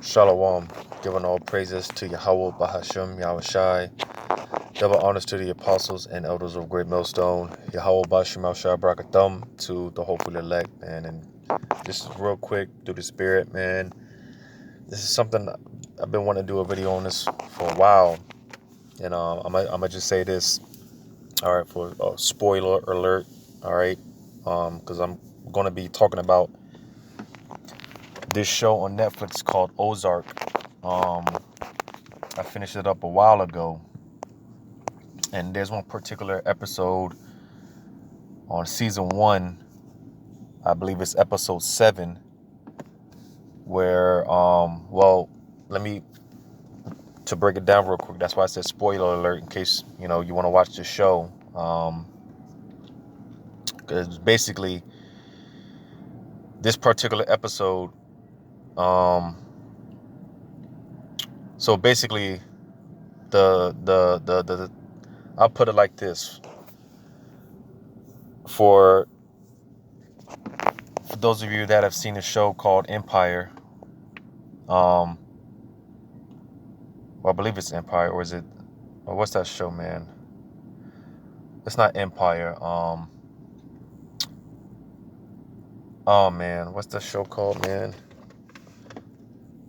Shalom, giving all praises to Yahweh Bahashim Yahushai. Double honors to the apostles and elders of Great Millstone. Yahweh Bahashim Yahushai Brakathum to the hopeful elect, man. And this is real quick through the spirit, man. This is something I've been wanting to do a video on this for a while. And I'm gonna just say this, all right, for spoiler alert, all right, because I'm going to be talking about this show on Netflix called Ozark. I finished it up a while ago, and there's one particular episode on season 1, I believe it's episode 7, where let me to break it down real quick. That's why I said spoiler alert, in case you want to watch the show, because basically this particular episode, so basically the I'll put it like this. For those of you that have seen a show called Empire, well, I believe it's Empire, or is it, or what's that show, man? It's not Empire. Oh man, what's that show called, man?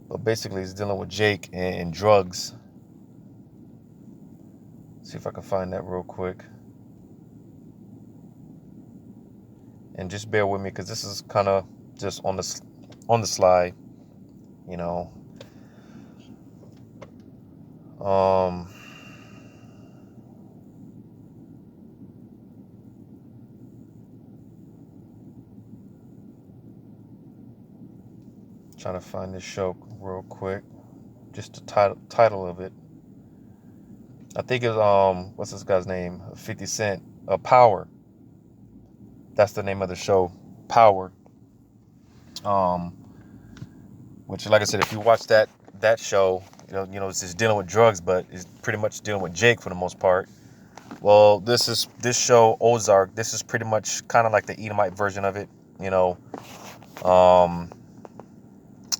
But basically, it's dealing with Jake and drugs. See if I can find that real quick. And just bear with me, because this is kind of just on the slide, you know. Trying to find this show real quick. Just the title of it. I think it's what's this guy's name? 50 Cent. Power. That's the name of the show, Power. Which, like I said, if you watch that show, it's just dealing with drugs, but it's pretty much dealing with Jake for the most part. Well, this show Ozark. This is pretty much kind of like the Edomite version of it,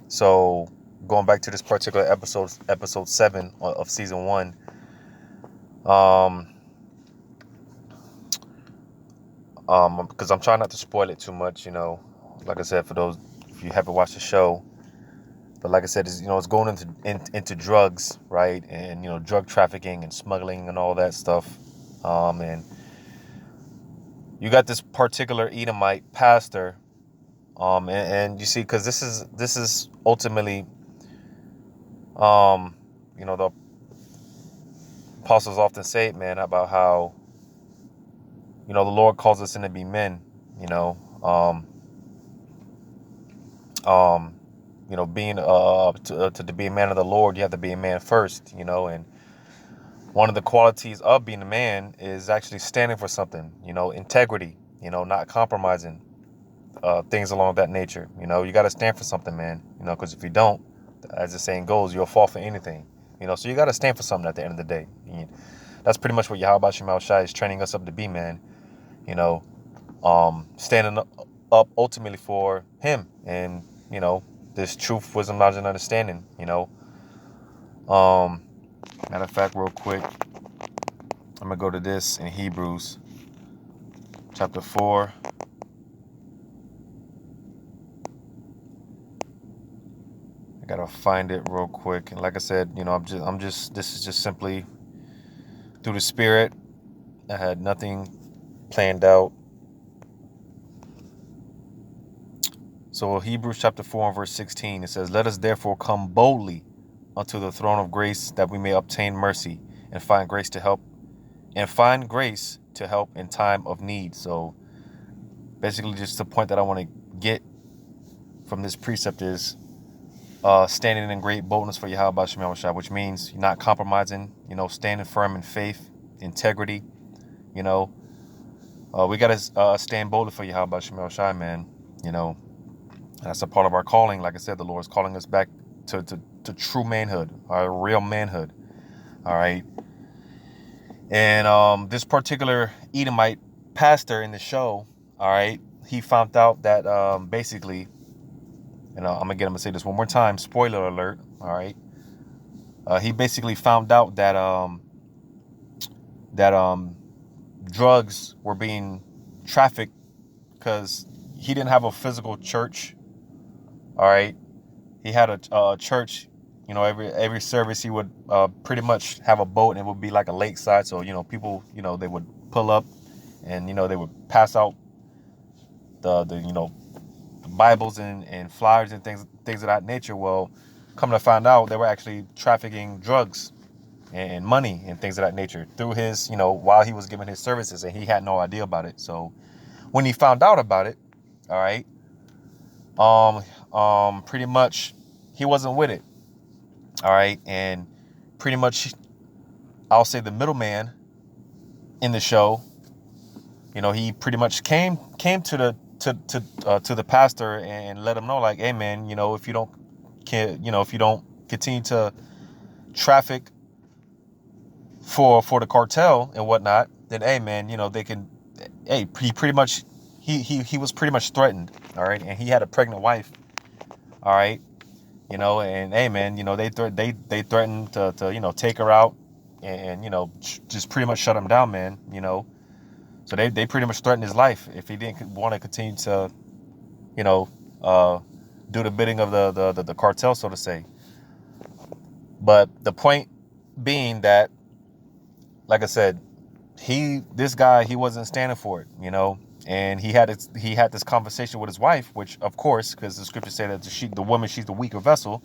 So going back to this particular episode 7 of season 1. Because I'm trying not to spoil it too much, like I said, for those, if you haven't watched the show. But like I said, it's going into drugs, right? And, drug trafficking and smuggling and all that stuff. And you got this particular Edomite pastor. And you see, because this is ultimately, the apostles often say it, man, about how, the Lord calls us in to be men, being to be a man of the Lord, you have to be a man first, and one of the qualities of being a man is actually standing for something, integrity, not compromising, things along that nature. You got to stand for something, man, because if you don't, as the saying goes, you'll fall for anything, so you got to stand for something at the end of the day. That's pretty much what Yahweh Shema Shai is training us up to be, man. Standing up ultimately for him and, this truth, wisdom, knowledge, and understanding, Matter of fact, real quick, I'm going to go to this in Hebrews chapter 4. I got to find it real quick. And like I said, this is just simply through the Spirit. I had nothing planned out. So Hebrews chapter 4 and verse 16, it says, "Let us therefore come boldly unto the throne of grace, that we may obtain mercy and find grace to help in time of need." So basically, just the point that I want to get from this precept is standing in great boldness for Yahweh Shem Shai, which means you're not compromising, standing firm in faith, integrity. We got to stand boldly for Yahweh Shem Shai, man. That's a part of our calling. Like I said, the Lord is calling us back to true manhood, our real manhood. All right. And this particular Edomite pastor in the show, all right, he found out that basically And I'm gonna say this one more time. Spoiler alert. All right. He basically found out that that drugs were being trafficked because he didn't have a physical church. All right. He had a church. You know, every service he would pretty much have a boat, and it would be like a lakeside. So people, they would pull up, and they would pass out the Bibles and flyers and things of that nature. Well, come to find out, they were actually trafficking drugs and money and things of that nature through his, while he was giving his services, and he had no idea about it. So when he found out about it, all right, pretty much he wasn't with it, all right, and pretty much I'll say the middleman in the show, he pretty much came to the pastor and let him know, like, hey man, if you don't continue to traffic for the cartel and whatnot, then hey man, they can, hey, he pretty much he was pretty much threatened, all right, and he had a pregnant wife, all right, and hey man, they threatened to take her out and just pretty much shut him down, man, so they pretty much threatened his life if he didn't want to continue to do the bidding of the cartel, so to say. But the point being that, like I said, this guy, he wasn't standing for it, and he had this conversation with his wife, which of course, because the scriptures say that the woman, she's the weaker vessel,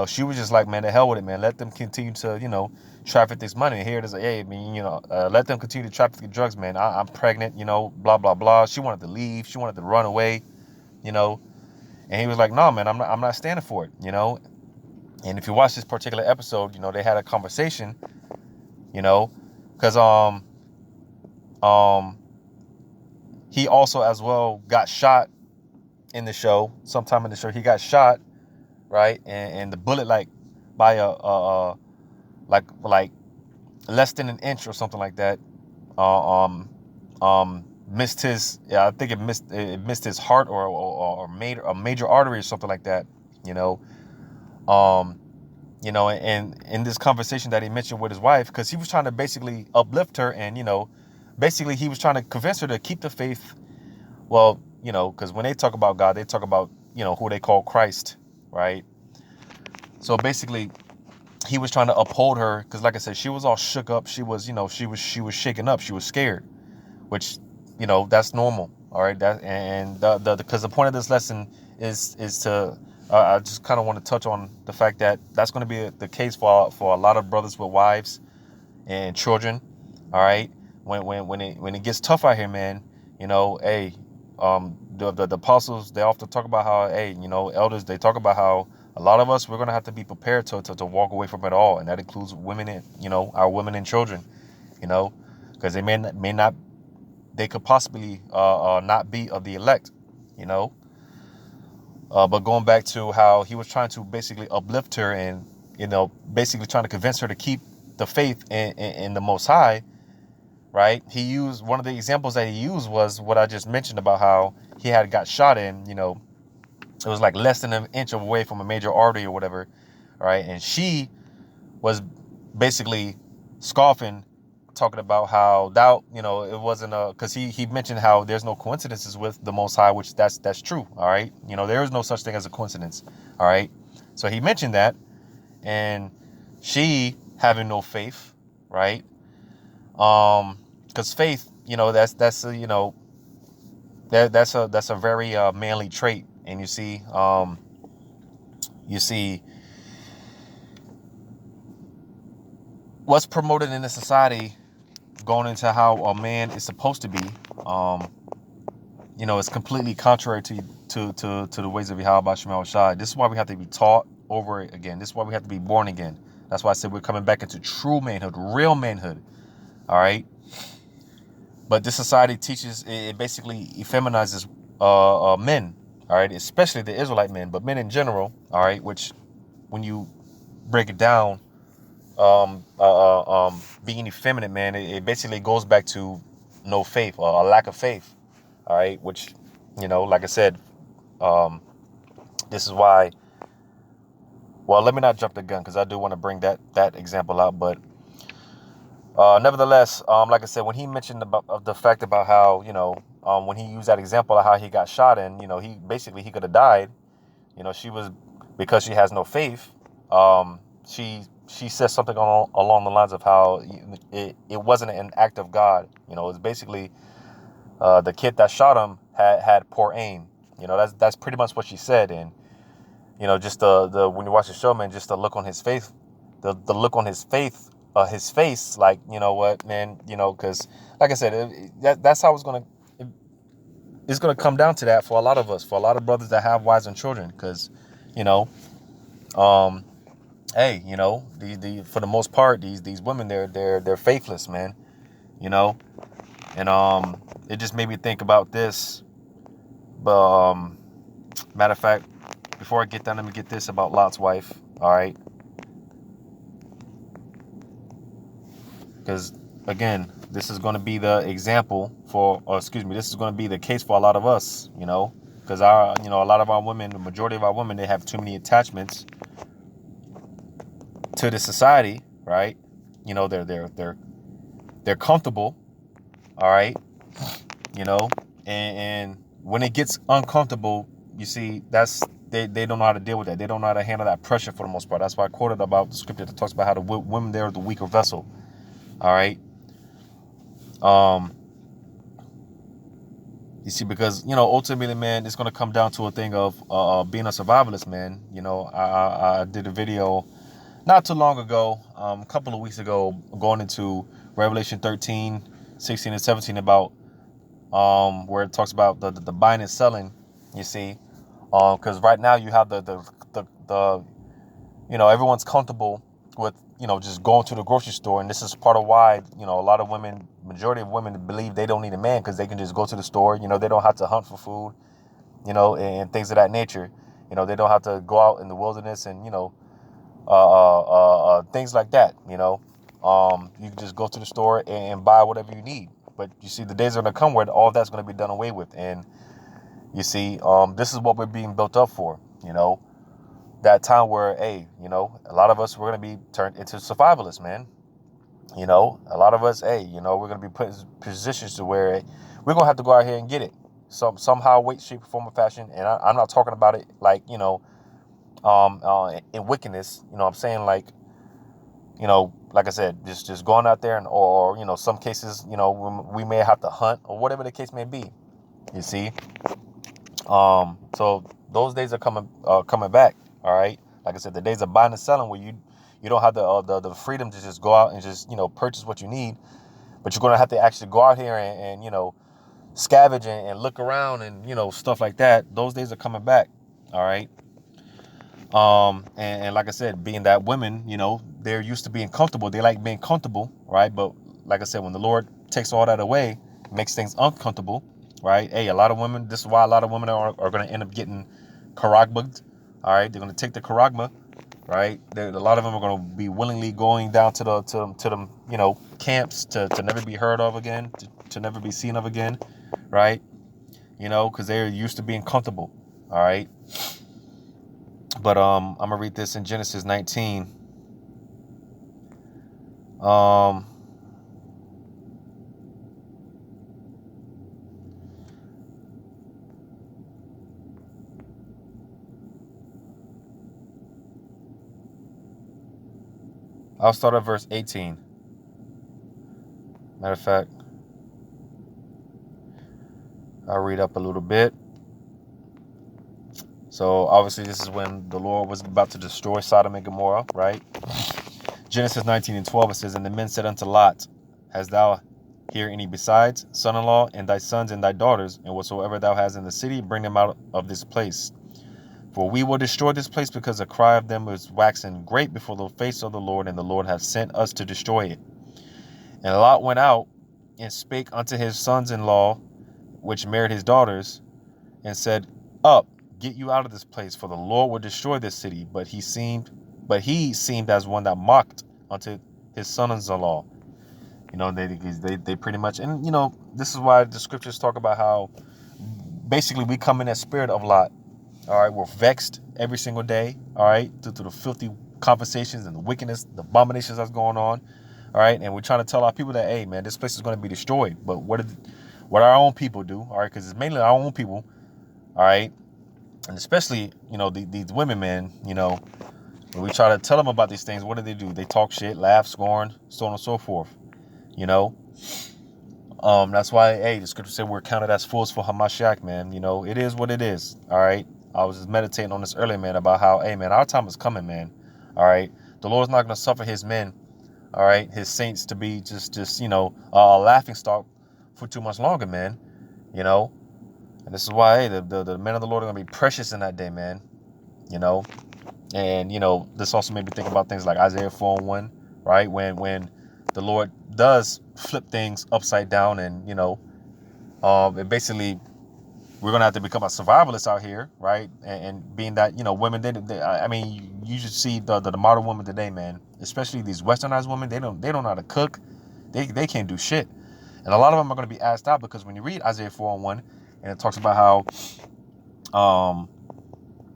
she was just like, man, the hell with it, man. Let them continue to, traffic this money. And here it is, hey, I mean, let them continue to traffic the drugs, man. I'm pregnant, blah, blah, blah. She wanted to leave. She wanted to run away, and he was like, no, man, I'm not standing for it, And if you watch this particular episode, they had a conversation, because he also as well got shot in the show. Sometime in the show, he got shot, right, and the bullet, like by like less than an inch or something like that, missed his, I think it missed his heart or made a major artery or something like that, and in this conversation that he mentioned with his wife, because he was trying to basically uplift her, and basically he was trying to convince her to keep the faith. Well, because when they talk about God, they talk about who they call Christ, right? So basically he was trying to uphold her, because like I said, she was all shook up. She was she was shaken up. She was scared, which that's normal, all right. That, and because the point of this lesson is to I just kind of want to touch on the fact that that's going to be the case for a lot of brothers with wives and children, all right. When it gets tough out here, man, hey, the apostles, they often talk about how, hey, elders, they talk about how a lot of us, we're going to have to be prepared to walk away from it all, and that includes women and our women and children, because they may not, they could possibly not be of the elect, but going back to how he was trying to basically uplift her and basically trying to convince her to keep the faith in the Most High, right? He used, one of the examples that he used was what I just mentioned about how he had got shot in, it was like less than an inch away from a major artery or whatever, right? And she was basically scoffing, talking about how doubt, it wasn't because he mentioned how there's no coincidences with the Most High, which that's true, all right? There is no such thing as a coincidence, all right? So he mentioned that, and she having no faith, right? Because faith, that's a very manly trait. And you see what's promoted in the society, going into how a man is supposed to be, it's completely contrary to the ways of Yahweh Shema Shai. This is why we have to be taught over it again. This is why we have to be born again. That's why I said we're coming back into true manhood, real manhood. All right. But this society teaches, it basically effeminizes men. All right, especially the Israelite men, but men in general, all right, which when you break it down, being effeminate, man, it basically goes back to no faith or a lack of faith, all right, which, like I said, This is why, well, let me not jump the gun because I do want to bring that example out. But nevertheless, like I said, when he mentioned about of the fact about how, when he used that example of how he got shot and, he could have died, she was, because she has no faith, she says something along the lines of how it wasn't an act of God. It's basically the kid that shot him had poor aim. That's pretty much what she said. And just the when you watch the show, man, just the look on his face, the look on his face, like, what, man, because like I said, that's how it's gonna come down to that for a lot of us, for a lot of brothers that have wives and children, because hey, the for the most part, these women, they're faithless, man. And it just made me think about this. But matter of fact, before I get done, let me get this about Lot's wife. All right, because again, this is going to be the example for, or excuse me, this is going to be the case for a lot of us. Because a lot of our women, the majority of our women, they have too many attachments to the society, right? They're comfortable, all right, and when it gets uncomfortable, you see, they don't know how to deal with that. They don't know how to handle that pressure for the most part. That's why I quoted about the scripture that talks about how the women, they're the weaker vessel, all right. You see, because ultimately, man, it's going to come down to a thing of being a survivalist, man. I did a video not too long ago, a couple of weeks ago, going into Revelation 13, 16, and 17 about where it talks about the buying and selling. You see, because right now you have the everyone's comfortable with just going to the grocery store, and this is part of why a lot of women, majority of women, believe they don't need a man, because they can just go to the store. They don't have to hunt for food, and things of that nature. They don't have to go out in the wilderness and things like that. You can just go to the store and buy whatever you need. But you see, the days are going to come where all that's going to be done away with. And you see, this is what we're being built up for. That time where, hey, a lot of us, we're going to be turned into survivalists, man. A lot of us, hey, we're going to be put in positions to where we're going to have to go out here and get it. Somehow, way, shape, form, or fashion. And I'm not talking about it like, in wickedness. I'm saying like I said, just going out there, and or some cases, we may have to hunt or whatever the case may be. You see, so those days are coming back. All right, like I said, the days of buying and selling where you don't have the freedom to just go out and just purchase what you need, but you're gonna have to actually go out here and scavenge and look around and stuff like that. Those days are coming back. All right. And like I said, being that women, they're used to being comfortable. They like being comfortable, right? But like I said, when the Lord takes all that away, makes things uncomfortable, right? Hey, a lot of women, this is why a lot of women are going to end up getting karagmaed, all right? They're going to take the karagma, right? A lot of them are going to be willingly going down to the camps to never be heard of again, to never be seen of again, right? Because they're used to being comfortable, all right? But I'm gonna read this in Genesis 19. I'll start at verse 18. Matter of fact, I'll read up a little bit. So obviously this is when the Lord was about to destroy Sodom and Gomorrah, right? Genesis 19:12, it says, "And the men said unto Lot, Hast thou here any besides, son-in-law, and thy sons and thy daughters, and whatsoever thou hast in the city, bring them out of this place. For we will destroy this place, because the cry of them is waxing great before the face of the Lord, and the Lord hath sent us to destroy it. And Lot went out and spake unto his sons-in-law, which married his daughters, and said, Up, get you out of this place, for the Lord will destroy this city. But he seemed as one that mocked unto his sons-in-law." They pretty much, and this is why the scriptures talk about how basically we come in that spirit of Lot, All right, we're vexed every single day. All right, due to the filthy conversations and the wickedness, the abominations that's going on. All right, and we're trying to tell our people that, hey, man, this place is going to be destroyed. But what our own people do? All right, because it's mainly our own people. All right, and especially, these women, man. When we try to tell them about these things, what do? They talk shit, laugh, scorn, so on and so forth. That's why, hey, the scripture said we're counted as fools for Hamashiach, man. It is what it is. All right. I was just meditating on this earlier, man, about how, hey, man, our time is coming, man. All right. The Lord's not going to suffer his men, all right, his saints to be just a laughing stock for too much longer, man. And this is why, hey, the men of the Lord are going to be precious in that day, man. And, this also made me think about things like Isaiah 4:1, right? When the Lord does flip things upside down and, and basically we're going to have to become a survivalist out here, right? And being that, women, you should see the modern woman today, man, especially these westernized women, they don't know how to cook. They can't do shit. And a lot of them are going to be asked out because when you read Isaiah 4:1, and it talks about how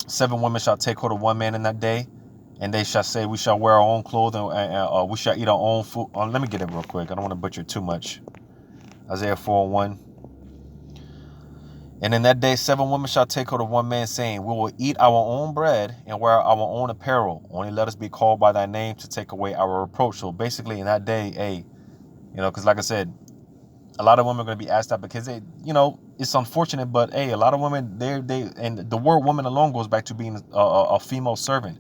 7 women shall take hold of one man in that day, and they shall say, we shall wear our own clothing, and we shall eat our own food. Let me get it real quick. I don't want to butcher it too much. Isaiah 4:1. And in that day 7 women shall take hold of one man, saying, we will eat our own bread and wear our own apparel. Only let us be called by thy name to take away our reproach. So basically in that day, hey, because like I said, a lot of women are going to be asked out because they, it's unfortunate, but hey, a lot of women, and the word woman alone goes back to being a female servant.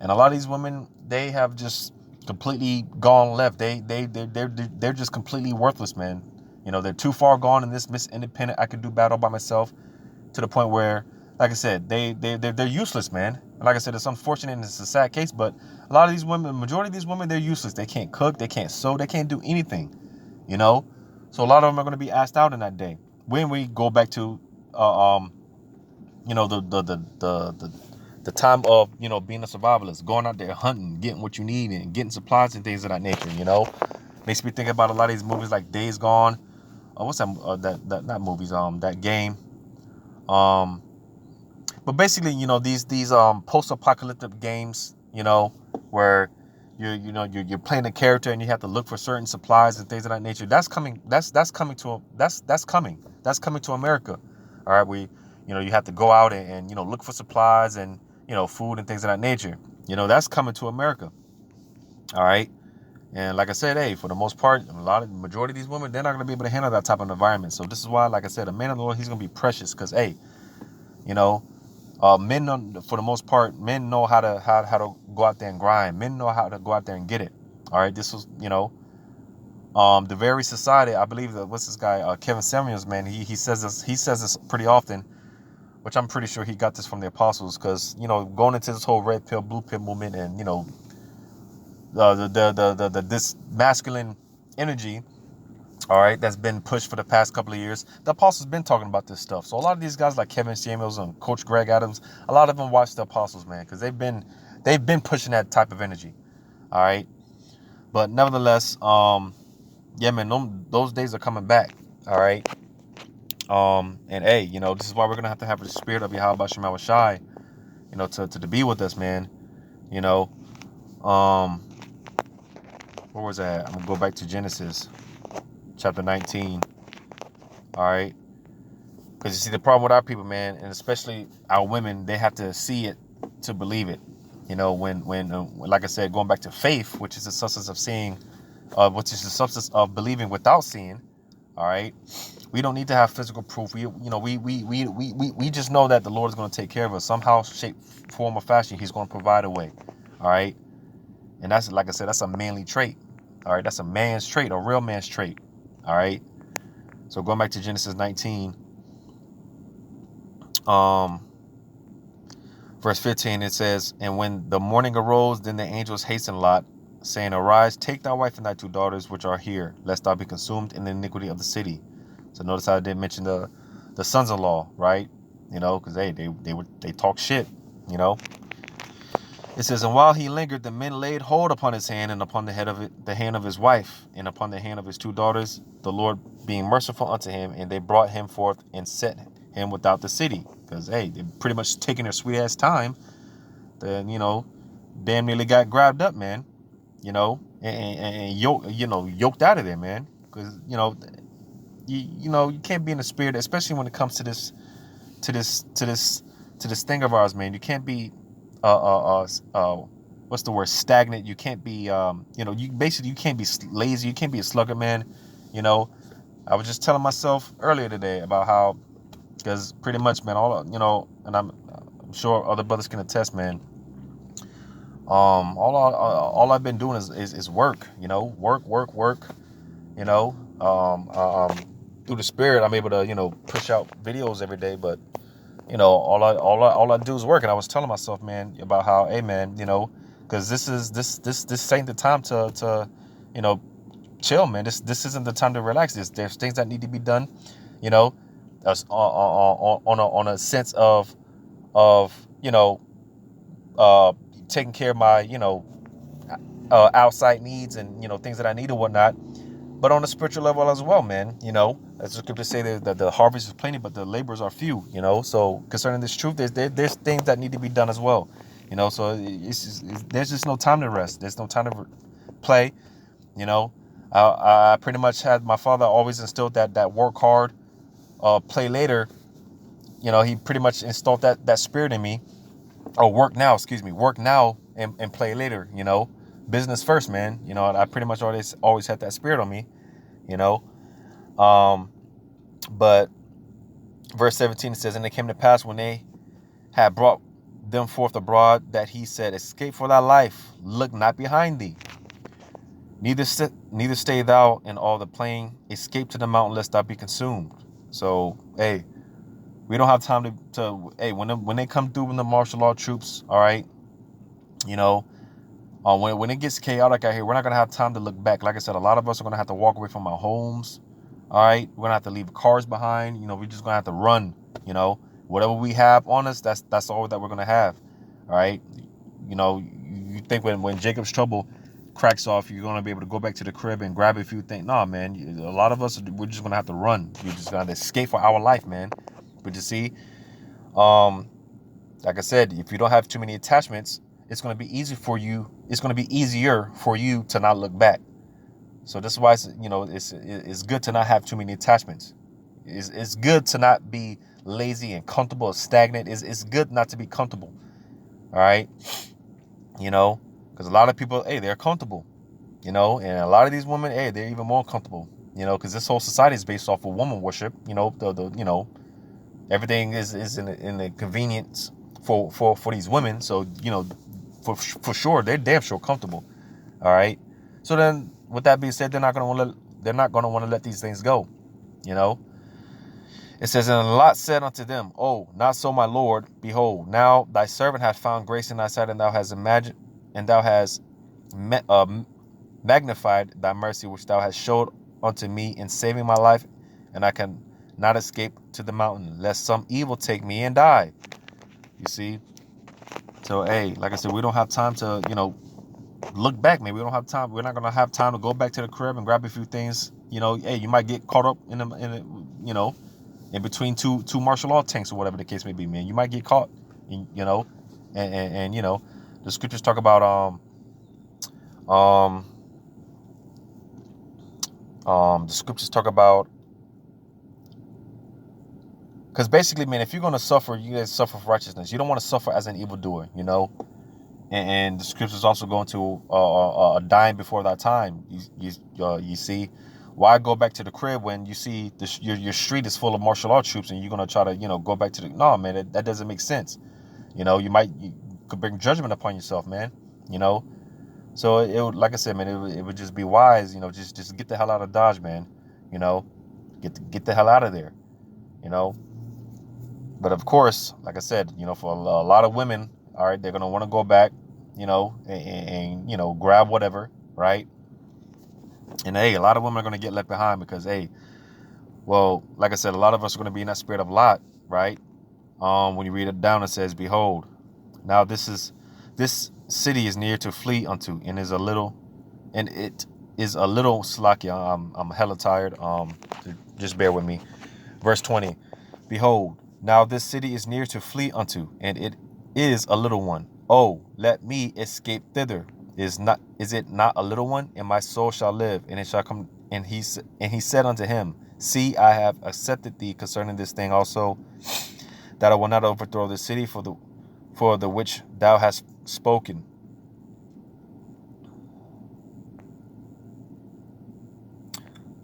And a lot of these women, they have just completely gone left. They're just completely worthless, man. They're too far gone in this Miss Independent, I could do battle by myself, to the point where, like I said, they're useless, man. And like I said, it's unfortunate and it's a sad case, but a lot of these women, the majority of these women, they're useless. They can't cook, they can't sew, they can't do anything, So a lot of them are going to be asked out in that day. When we go back to, the time of, being a survivalist, going out there hunting, getting what you need and getting supplies and things of that nature, Makes me think about a lot of these movies like Days Gone. What's that? Not movies. That game. But basically, these post-apocalyptic games, where you're playing a character and you have to look for certain supplies and things of that nature. That's coming. That's coming to America. All right, you have to go out and look for supplies and food and things of that nature. That's coming to America. All right. And like I said, hey, for the most part, majority of these women, they're not going to be able to handle that type of environment. So this is why, like I said, a man of the Lord, he's going to be precious because, hey, men, for the most part, men know how to go out there and grind. Men know how to go out there and get it. All right, this was, the very society. I believe that what's this guy, Kevin Samuels, man. He says this pretty often, which I'm pretty sure he got this from the apostles because going into this whole red pill, blue pill movement, and this masculine energy, all right, that's been pushed for the past couple of years. The apostles been talking about this stuff. So a lot of these guys like Kevin Samuels and Coach Greg Adams, a lot of them watch the apostles, man, because they've been pushing that type of energy. All right, but nevertheless, yeah, man, those days are coming back. All right, and hey, this is why we're gonna have the spirit of Yahweh Shema Shai, to be with us, man. Where was that? I'm going to go back to Genesis chapter 19. All right. Because you see, the problem with our people, man, and especially our women, they have to see it to believe it. When like I said, going back to faith, which is the substance of seeing, which is the substance of believing without seeing. All right. We don't need to have physical proof. We just know that the Lord is going to take care of us somehow, shape, form, or fashion. He's going to provide a way. All right. And that's, like I said, that's a manly trait. All right, that's a man's trait, a real man's trait. All right. So going back to Genesis 19, verse 15, it says, and when the morning arose, then the angels hastened Lot, saying, arise, take thy wife and thy 2 daughters, which are here, lest thou be consumed in the iniquity of the city. So notice how I didn't mention the sons-in-law, right? Because they talk shit, It says, and while he lingered, the men laid hold upon his hand and upon the hand of his wife, and upon the hand of his 2 daughters, the Lord being merciful unto him, and they brought him forth and set him without the city. Because, hey, they're pretty much taking their sweet ass time. Then, damn nearly got grabbed up, man. And yoked out of there, man. Because, you can't be in the spirit, especially when it comes to this thing of ours, man. You can't be what's the word, stagnant. You can't be you can't be lazy. You can't be a sluggard, man. I was just telling myself earlier today about how, because pretty much, man, and I'm sure other brothers can attest, man. All I've been doing is work, work. Through the spirit, I'm able to push out videos every day, but all I do is work. And I was telling myself, man, about how, hey, man, because this ain't the time to chill, man. This isn't the time to relax. There's things that need to be done, on a sense of taking care of my outside needs and things that I need and whatnot, but on a spiritual level as well, man. As the scriptures say, that the harvest is plenty, but the laborers are few. So concerning this truth, there's things that need to be done as well. So there's just no time to rest. There's no time to play. I pretty much had my father always instilled that work hard, play later. He pretty much installed that spirit in me. Work now and play later. Business first, man. I pretty much always had that spirit on me. But verse 17 says, and it came to pass when they had brought them forth abroad, that he said, escape for thy life, look not behind thee, neither stay thou in all the plain, escape to the mountain lest thou be consumed. So, hey, we don't have time to hey, when they come through with the martial law troops, all right, when it gets chaotic out here, we're not gonna have time to look back. Like I said, a lot of us are gonna have to walk away from our homes. All right, we're gonna have to leave cars behind. We're just gonna have to run. Whatever we have on us, that's all that we're gonna have. All right, you think when Jacob's trouble cracks off, you're gonna be able to go back to the crib and grab a few things. Nah, man, a lot of us, we're just gonna have to run. We're just gonna have to escape for our life, man. But you see, like I said, if you don't have too many attachments, it's gonna be easy for you. It's gonna be easier for you to not look back. So that's why it's good to not have too many attachments. It's good to not be lazy and comfortable or stagnant. It's good not to be comfortable. All right, because a lot of people, hey, they're comfortable, and a lot of these women, hey, they're even more comfortable, because this whole society is based off of woman worship. Everything is in the convenience for these women. So for sure, they're damn sure comfortable. All right, so then, with that being said, they're not gonna want to let these things go. It says, and Lot said unto them, oh, not so, my Lord. Behold, now thy servant hath found grace in thy sight, and thou hast magnified thy mercy, which thou hast showed unto me in saving my life, and I can not escape to the mountain, lest some evil take me and die. You see? So, hey, like I said, we don't have time to, look back, man. We don't have time. We're not gonna have time to go back to the crib and grab a few things. Hey, you might get caught up in between two martial law tanks or whatever the case may be, man. You might get caught, and the scriptures talk about the scriptures talk about, because basically, man, if you're gonna suffer, you guys suffer for righteousness. You don't want to suffer as an evildoer, And the scriptures also go into dying before that time. You see, why go back to the crib when you see your street is full of martial law troops and you're gonna try to go back to the no, man. That doesn't make sense. You could bring judgment upon yourself, man. So it would, like I said, man, it would just be wise, just get the hell out of Dodge, man. Get the hell out of there. But of course, like I said, for a lot of women, all right, they're gonna want to go back, and grab whatever, right? And hey, a lot of women are gonna get left behind because, hey, well, like I said, a lot of us are gonna be in that spirit of Lot, right? When you read it down, it says, "Behold, now this city is near to flee unto, and it is a little Slakia." I'm hella tired. Just bear with me. Verse 20. Behold, Now this city is near to flee unto, and it is a little one. Oh, let me escape thither. Is it not a little one? And my soul shall live, and it shall come. And he said unto him, See, I have accepted thee concerning this thing also, that I will not overthrow the city for the which thou hast spoken.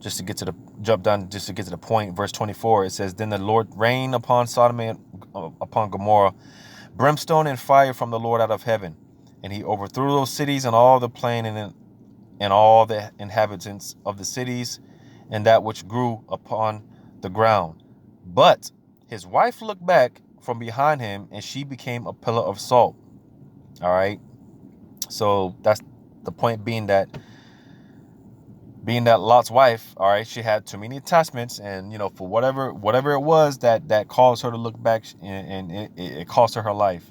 Just to get to the point, verse 24, it says, Then the Lord rained upon Sodom and upon Gomorrah brimstone and fire from the Lord out of heaven, and he overthrew those cities and all the plain and all the inhabitants of the cities and that which grew upon the ground. But his wife looked back from behind him, and she became a pillar of salt. All right. So that's the point, being that Lot's wife, all right, she had too many attachments, and for whatever it was that caused her to look back, and it cost her life.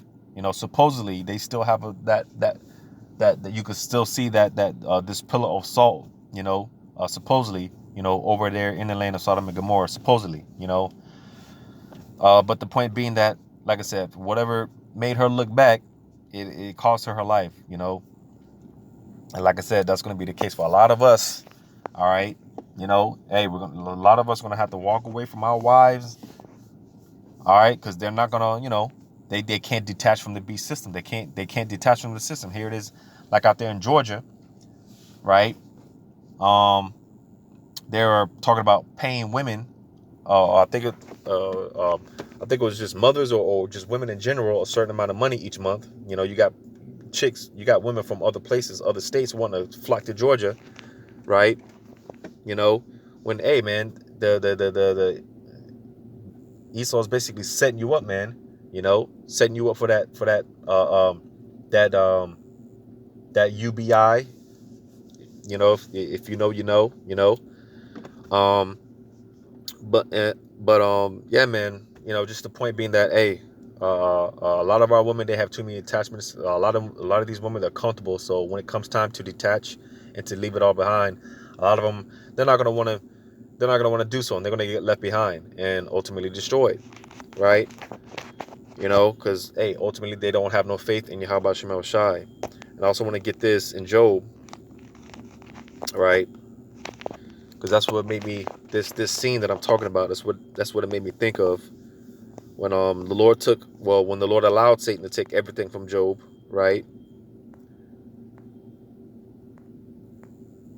Supposedly they still have that you could still see that this pillar of salt, supposedly, over there in the land of Sodom and Gomorrah, supposedly, but the point being that, like I said, whatever made her look back, it cost her life, and like I said, that's going to be the case for a lot of us. All right, hey, a lot of us are gonna have to walk away from our wives. All right, because they're not gonna, they can't detach from the beast system. They can't detach from the system. Here it is, like out there in Georgia, right? They're talking about paying women. I think it was just mothers or just women in general a certain amount of money each month. You got women from other places, other states want to flock to Georgia, right? When, hey man, the Esau's basically setting you up, man. Setting you up for that UBI. If yeah, man. Just the point being that, hey, a lot of our women, they have too many attachments. A lot of these women are comfortable. So when it comes time to detach and to leave it all behind, a lot of them, they're not gonna want to do so, and they're gonna get left behind and ultimately destroyed, right? Because, hey, ultimately they don't have no faith in Yahweh Shema Shai. And I also want to get this in Job, right? Because that's what made me this scene that I'm talking about. That's what it made me think of when when the Lord allowed Satan to take everything from Job, right?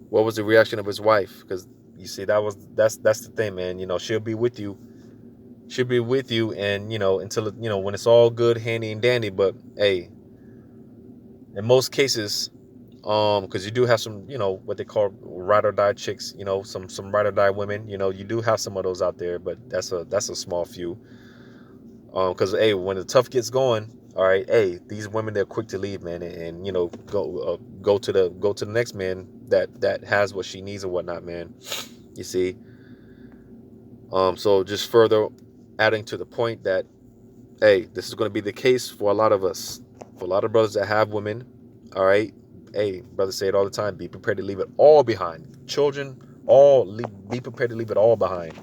What was the reaction of his wife? Because you see, that's the thing, man. She'll be with you, and until when it's all good, handy and dandy. But hey, in most cases, because you do have some, what they call ride or die chicks, some ride or die women. You do have some of those out there, but that's a small few. Because hey, when the tough gets going, all right, hey, these women, they're quick to leave, man, and go to the next man that has what she needs and whatnot, man. You see. So just further adding to the point that, hey, this is going to be the case for a lot of us, for a lot of brothers that have women. All right, hey, brothers say it all the time: be prepared to leave it all behind. Children, be prepared to leave it all behind.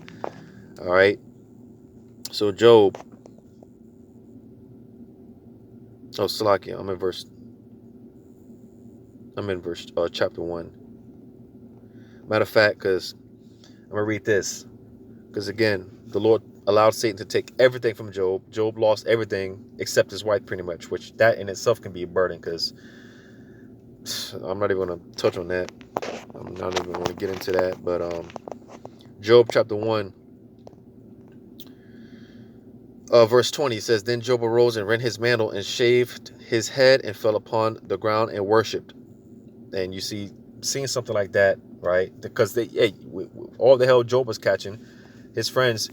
All right. So Job. Oh, Salakia, I'm in verse chapter 1. Matter of fact, because I'm going to read this. Because again, the Lord allowed Satan to take everything from Job. Job lost everything except his wife, pretty much, which that in itself can be a burden, because I'm not even going to touch on that. I'm not even going to get into that. But Job chapter 1, verse 20 says, Then Job arose and rent his mantle and shaved his head and fell upon the ground and worshipped. And you see, seeing something like that, right? Because all the hell Job was catching, his friends,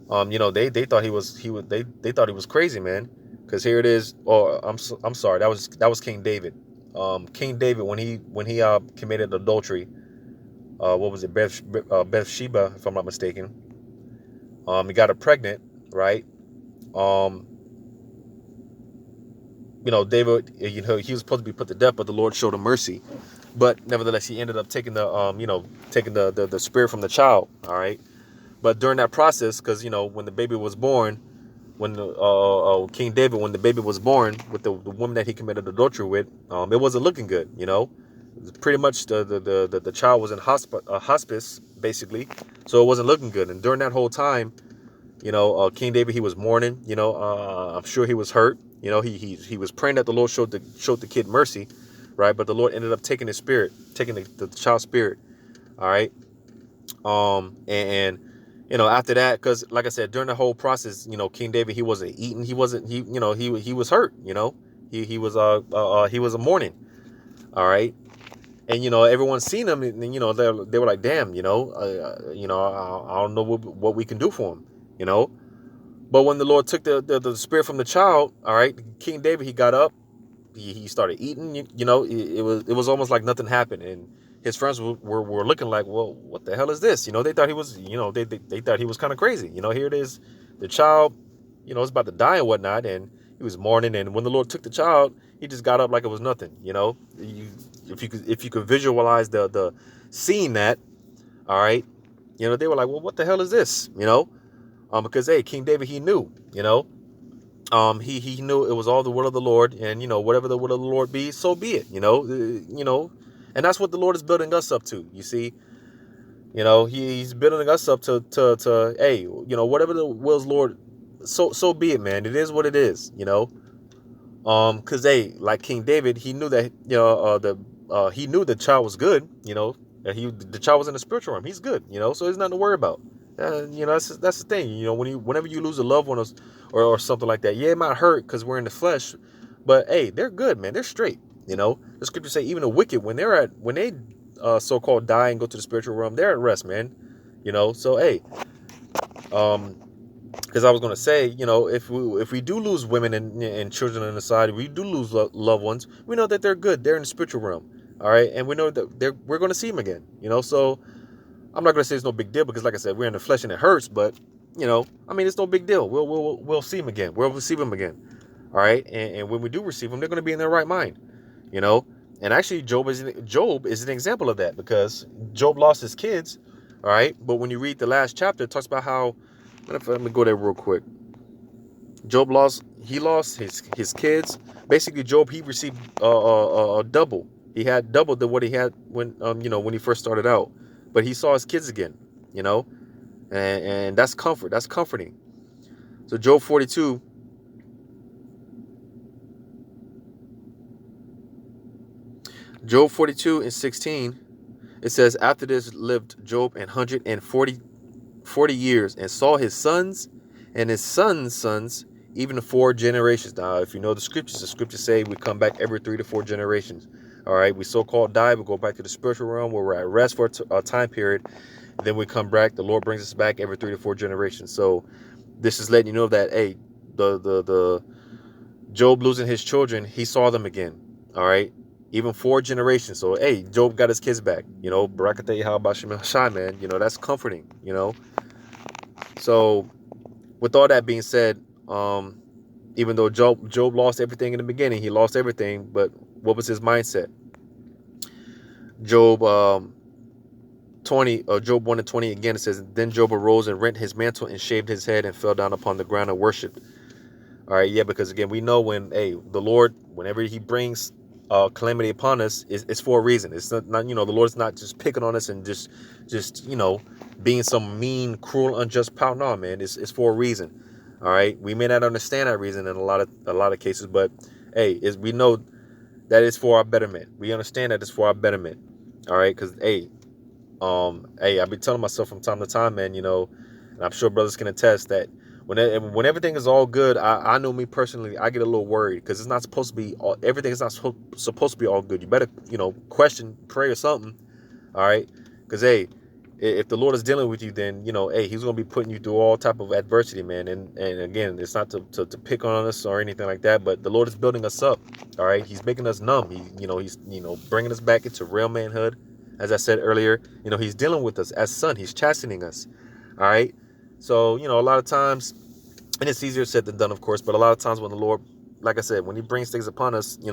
they thought he was crazy, man. Because here it is. Oh, I'm sorry. That was King David. King David, when he committed adultery, what was it, Bathsheba, if I'm not mistaken. He got her pregnant, right? David, he was supposed to be put to death, but the Lord showed him mercy. But nevertheless, he ended up taking the spirit from the child. All right. But during that process, because when the baby was born, when King David, when the baby was born with the woman that he committed adultery with, it wasn't looking good. Pretty much the child was in hospice basically, so it wasn't looking good. And during that whole time, King David, he was mourning. I'm sure he was hurt. He was praying that the Lord showed the kid mercy, right? But the Lord ended up taking his spirit, taking the child's spirit. All right. And after that, because like I said, during the whole process, King David, he wasn't eating, he wasn't, he was hurt, he was a mourning. All right. And everyone seen him, and they were like, damn, I don't know what we can do for him, but when the Lord took the spirit from the child, all right, King David, he got up, he started eating, it was almost like nothing happened. And his friends were looking like, well, what the hell is this? They thought he was, they thought he was kind of crazy. Here it is, the child, is about to die and whatnot, and he was mourning. And when the Lord took the child, he just got up like it was nothing. If you could visualize the seeing that, all right, they were like, well, what the hell is this? Because hey, King David, he knew, he knew it was all the will of the Lord, and whatever the will of the Lord be, so be it. And that's what the Lord is building us up to. You see, he's building us up to hey, whatever the will of the Lord, so be it, man. It is what it is. Because hey, like King David, he knew that he knew the child was good. That the child was in the spiritual realm. He's good. So there's nothing to worry about. That's the thing. Whenever you lose a loved one or something like that, yeah, it might hurt because we're in the flesh, but hey, they're good, man. They're straight. The scriptures say even the wicked, when they so-called die and go to the spiritual realm, they're at rest, man. So hey, because I was gonna say, if we do lose women and children in the society, we do lose loved ones, we know that they're good. They're in the spiritual realm, all right, and we know that we're gonna see them again. So I'm not gonna say it's no big deal because, like I said, we're in the flesh and it hurts, but it's no big deal. We'll see them again. We'll receive them again. All right, and when we do receive them, they're gonna be in their right mind. And actually, Job is an example of that, because Job lost his kids. All right, but when you read the last chapter, it talks about how. Let me go there real quick. Job lost his kids. Basically, Job, he received a double. He had double than what he had when he first started out. But he saw his kids again, and that's comfort. That's comforting. So Job 42. Job 42 and 16, it says, after this lived Job 140 years, and saw his sons and his sons' sons, even 4 generations. Now, if you know the scriptures say we come back every 3 to 4 generations. All right, we so-called die, we go back to the spiritual realm where we're at rest for a time period. Then we come back. The Lord brings us back every 3 to 4 generations. So this is letting you know that, hey, the Job losing his children, he saw them again. All right, even 4 generations. So hey, Job got his kids back. Barakatah Yahweh Shai, man. That's comforting. So with all that being said, even though Job lost everything in the beginning, he lost everything, but what was his mindset? Job 1 and 20 again, it says, then Job arose and rent his mantle and shaved his head and fell down upon the ground and worshipped. All right, yeah, because again, we know when the Lord, whenever he brings calamity upon us, it's for a reason. It's not the Lord's not just picking on us and just being some mean, cruel, unjust power. No, man, it's for a reason. All right, we may not understand that reason in a lot of cases, but hey, we know that it's for our betterment. We understand that it's for our betterment. All right, because hey, I've been telling myself from time to time, man, and I'm sure brothers can attest that when everything is all good, I know me personally, I get a little worried because it's not supposed to be everything is not supposed to be all good. You better question, pray or something. All right, because hey, if the Lord is dealing with you, then hey, he's gonna be putting you through all type of adversity, man. And again, it's not to pick on us or anything like that, but the Lord is building us up. All right, he's making us numb. He's bringing us back into real manhood. As I said earlier, he's dealing with us as son. He's chastening us. All right, so a lot of times, and it's easier said than done, of course, but a lot of times when the Lord, like I said, when he brings things upon us, hey,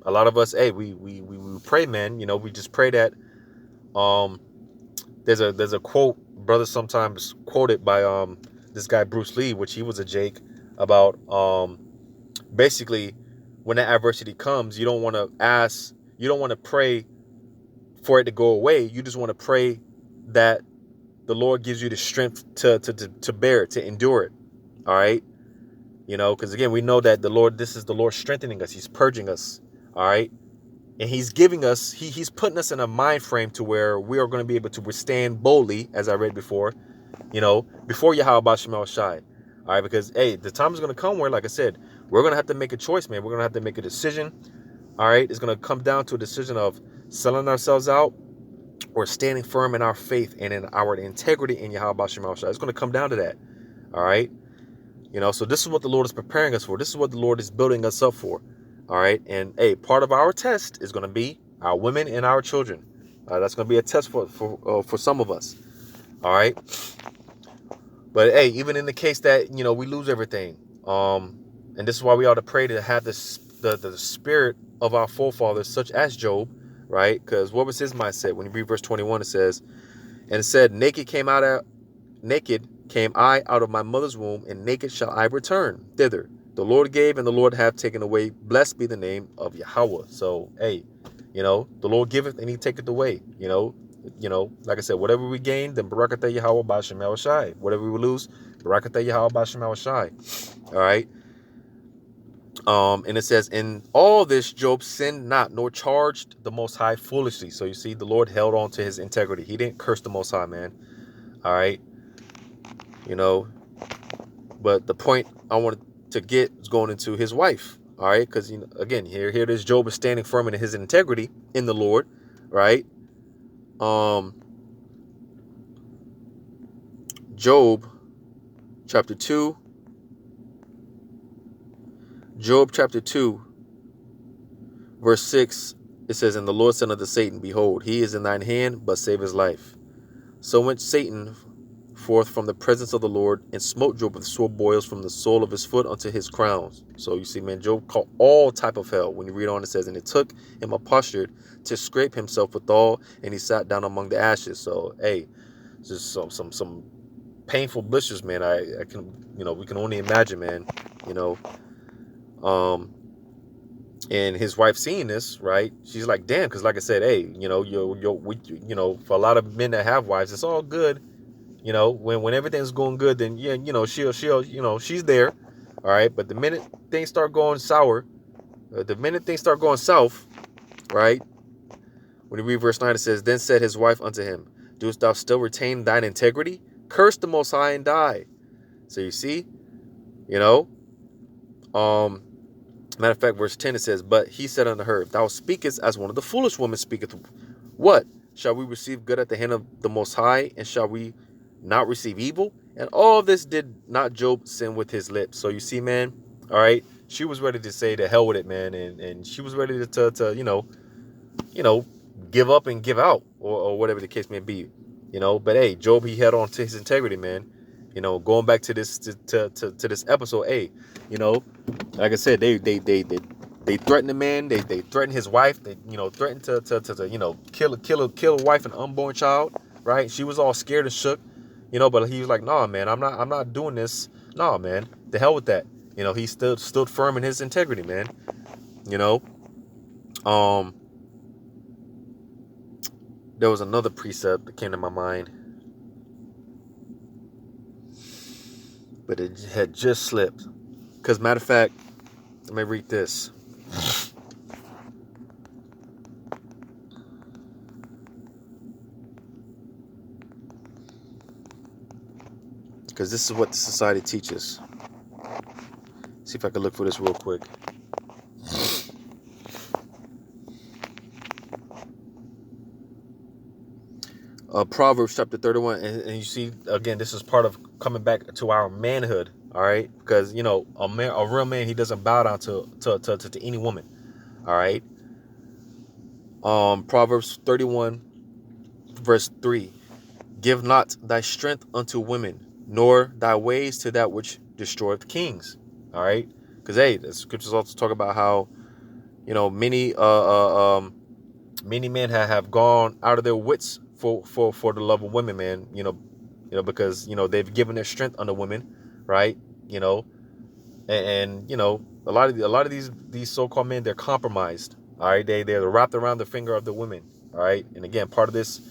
a lot of us, hey, we pray, man. We just pray that there's a quote brothers sometimes quote it by this guy Bruce Lee, which he was a Jake, about basically when that adversity comes, you don't want to pray for it to go away. You just want to pray that the Lord gives you the strength to bear it, to endure it. All right. Because again, we know that this is the Lord strengthening us. He's purging us. All right. And he's giving us, he's putting us in a mind frame to where we are going to be able to withstand boldly, as I read before, before Yahweh Shema Shai. All right. Because, hey, the time is going to come where, like I said, we're going to have to make a choice, man. We're going to have to make a decision. All right. It's going to come down to a decision of selling ourselves out or standing firm in our faith and in our integrity in Yahweh Shema Shai. It's going to come down to that. All right. So this is what the Lord is preparing us for. This is what the Lord is building us up for. All right. And hey, part of our test is going to be our women and our children. That's going to be a test for some of us. All right. But hey, even in the case that, we lose everything. And this is why we ought to pray to have the spirit of our forefathers, such as Job. Right. Because what was his mindset? When you read verse 21, it says, and it said, naked came I out of my mother's womb, and naked shall I return thither. The Lord gave, and the Lord hath taken away. Blessed be the name of Yahweh. So, hey, the Lord giveth, and he taketh away. Like I said, whatever we gain, then barakatah Yahweh b'Shem Yahushai. Whatever we lose, barakatah Yahweh b'Shem Yahushai. All right. And it says, in all this, Job sinned not, nor charged the Most High foolishly. So you see, the Lord held on to his integrity. He didn't curse the Most High, man. All right. But the point I wanted to get is going into his wife. All right. Because, again, here it is. Job is standing firm in his integrity in the Lord. Right. Job chapter 2, verse 6, it says, and the Lord said unto Satan, behold, he is in thine hand, but save his life. So went Satan forth from the presence of the Lord, and smote Job with sore boils from the sole of his foot unto his crowns. So you see, man, Job caught all type of hell. When you read on, it says, and it took him a posture to scrape himself withal, and he sat down among the ashes. So, hey, just some painful blisters, man. I can, we can only imagine, man. And his wife seeing this, right? She's like, damn, because like I said, hey, for a lot of men that have wives, it's all good. When everything's going good, then yeah, she'll she's there, all right. But the minute things start going sour, the minute things start going south, right? When you read verse 9, it says, then said his wife unto him, dost thou still retain thine integrity? Curse the Most High and die. So you see, matter of fact, verse 10, it says, but he said unto her, thou speakest as one of the foolish women speaketh. What? Shall we receive good at the hand of the Most High, and shall we not receive evil? And all this did not Job sin with his lips. So you see, man, all right, she was ready to say to hell with it, man, and she was ready to give up and give out, or whatever the case may be, But hey, Job, he held on to his integrity, man. Going back to this to this episode, hey, like I said, they threatened the man, they threatened his wife, they threatened to kill a wife and unborn child, right? She was all scared and shook, but he was like, nah, man, I'm not doing this. Nah, man, the hell with that. He stood firm in his integrity, man. There was another precept that came to my mind, but it had just slipped. Because matter of fact, let me read this. Because this is what the society teaches. See if I can look for this real quick. Proverbs chapter 31, and you see, again, this is part of coming back to our manhood, all right? Because, a real man, he doesn't bow down to any woman, all right? Proverbs 31, verse 3, give not thy strength unto women, nor thy ways to that which destroyeth kings, all right? Because, hey, the scriptures also talk about how, many men have gone out of their wits for the love of women, man, because, they've given their strength under women, right? You know, and a lot of these so-called men, they're compromised. All right, they're wrapped around the finger of the women. All right, and again, part of this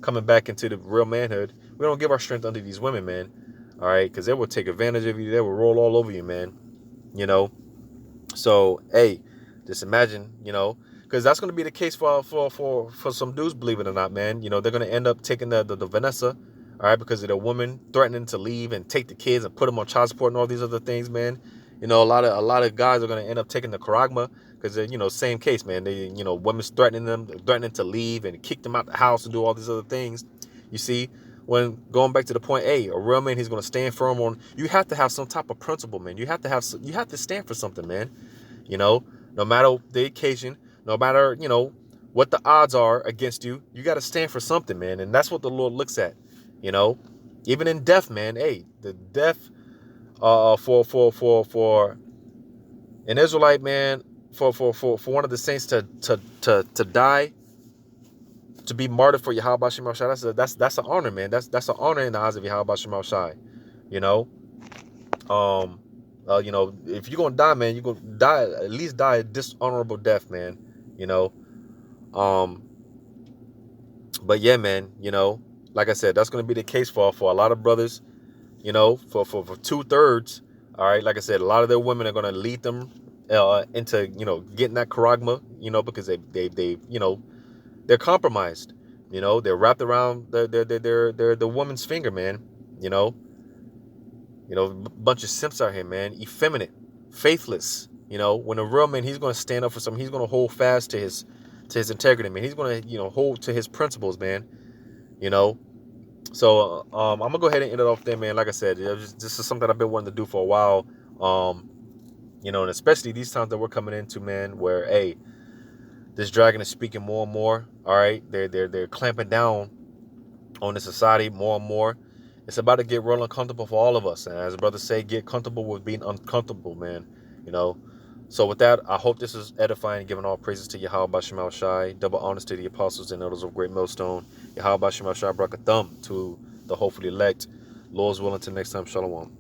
coming back into the real manhood, we don't give our strength under these women, man. All right, because they will take advantage of you. They will roll all over you, man. You know, so hey, just imagine, because that's going to be the case for some dudes, believe it or not, man. They're going to end up taking the Vanessa, all right, because of the woman threatening to leave and take the kids and put them on child support and all these other things, man. A lot of guys are going to end up taking the Karagma because same case, man. They women's threatening to leave and kick them out the house and do all these other things. You see, when going back to the point, a real man, he's going to stand firm on. You have to have some type of principle, man. You have to stand for something, man. No matter the occasion, no matter, what the odds are against you, you got to stand for something, man. And that's what the Lord looks at, you know, even in death, man. Hey, the death, for an Israelite, man, for one of the saints to die, to be martyred for Yahweh Shem Shai, that's an honor, man. That's an honor in the eyes of Yahweh Shem Shai, you know. If you're gonna die, man, you're gonna die, at least die a dishonorable death, man. You know. But yeah, man, like I said, that's gonna be the case for a lot of brothers, for 2/3. All right, like I said, a lot of their women are gonna lead them into getting that charagma, because they're compromised. They're wrapped around the woman's finger, man. Bunch of simps out here, man. Effeminate, faithless. When a real man, he's going to stand up for something. He's going to hold fast to his integrity, man. He's going to, hold to his principles, man. So I'm gonna go ahead and end it off there, man. Like I said, this is something I've been wanting to do for a while. And especially these times that we're coming into, man, where hey, this dragon is speaking more and more. All right, they're clamping down on the society more and more. It's about to get real uncomfortable for all of us. And as brothers say, get comfortable with being uncomfortable, man. So with that, I hope this is edifying, giving all praises to Yahweh Bashim Shai, double honors to the apostles and elders of Great Millstone. Yahweh Bashim Shai, Brakathum to the hopefully elect. Lord's willing, till next time, Shalom.